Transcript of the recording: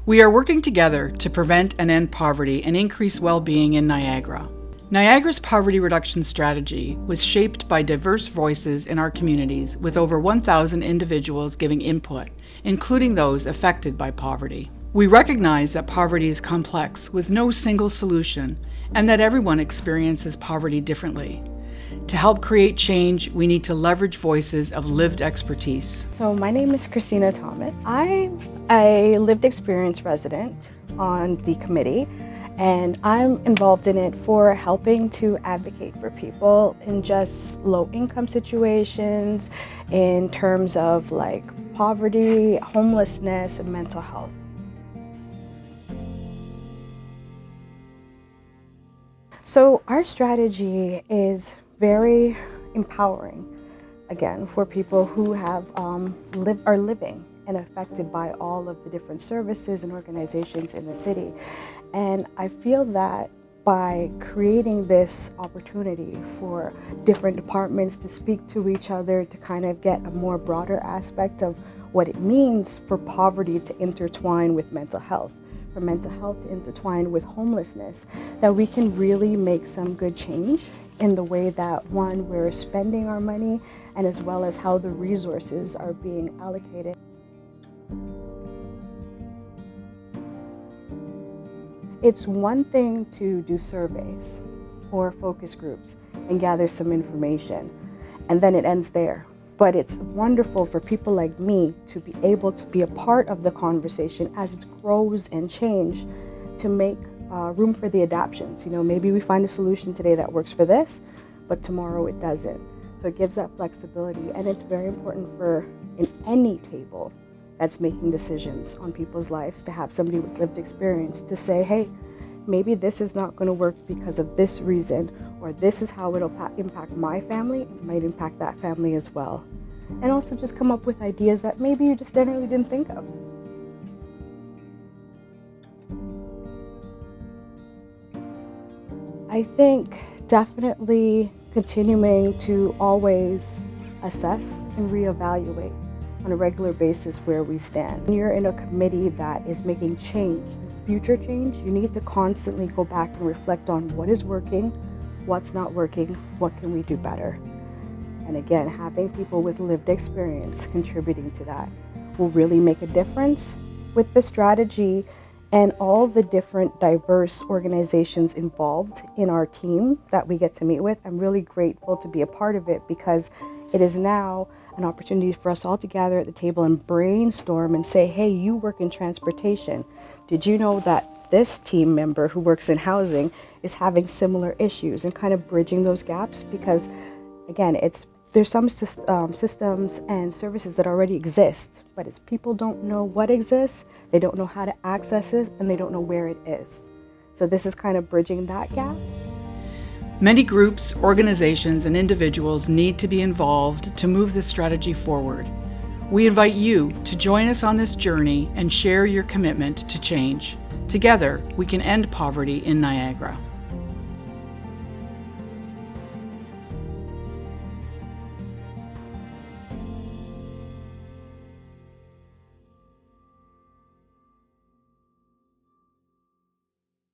We are working together to prevent and end poverty and increase well-being in Niagara. Niagara's Poverty Reduction Strategy was shaped by diverse voices in our communities with over 1,000 individuals giving input, including those affected by poverty. We recognize that poverty is complex with no single solution and that everyone experiences poverty differently. To help create change, we need to leverage voices of lived expertise. So my name is Christina Thomas. I'm a lived experience resident on the committee, and I'm involved in it for helping to advocate for people in just low income situations in terms of like poverty, homelessness, and mental health. So our strategy is very empowering, again, for people who have are living and affected by all of the different services and organizations in the city. And I feel that by creating this opportunity for different departments to speak to each other, to kind of get a more broader aspect of what it means for poverty to intertwine with mental health, for mental health to intertwine with homelessness, that we can really make some good change in the way that, one, we're spending our money, and as well as how the resources are being allocated. It's one thing to do surveys or focus groups and gather some information, and then it ends there. But it's wonderful for people like me to be able to be a part of the conversation as it grows and change, to make room for the adaptions. You know, maybe we find a solution today that works for this, but tomorrow it doesn't. So it gives that flexibility, and it's very important for in any table that's making decisions on people's lives to have somebody with lived experience to say, hey, maybe this is not going to work because of this reason, or this is how it'll impact my family, it might impact that family as well. And also just come up with ideas that maybe you just generally didn't think of. I think definitely continuing to always assess and reevaluate on a regular basis where we stand. When you're in a committee that is making change, future change, you need to constantly go back and reflect on what is working, what's not working, what can we do better. And again, having people with lived experience contributing to that will really make a difference. With the strategy and all the different diverse organizations involved in our team that we get to meet with, I'm really grateful to be a part of it, because it is now an opportunity for us all to gather at the table and brainstorm and say, hey, you work in transportation. Did you know that this team member who works in housing is having similar issues, and kind of bridging those gaps? Because again, there's some systems and services that already exist, but it's people don't know what exists, they don't know how to access it, and they don't know where it is. So this is kind of bridging that gap. Many groups, organizations, and individuals need to be involved to move this strategy forward. We invite you to join us on this journey and share your commitment to change. Together, we can end poverty in Niagara.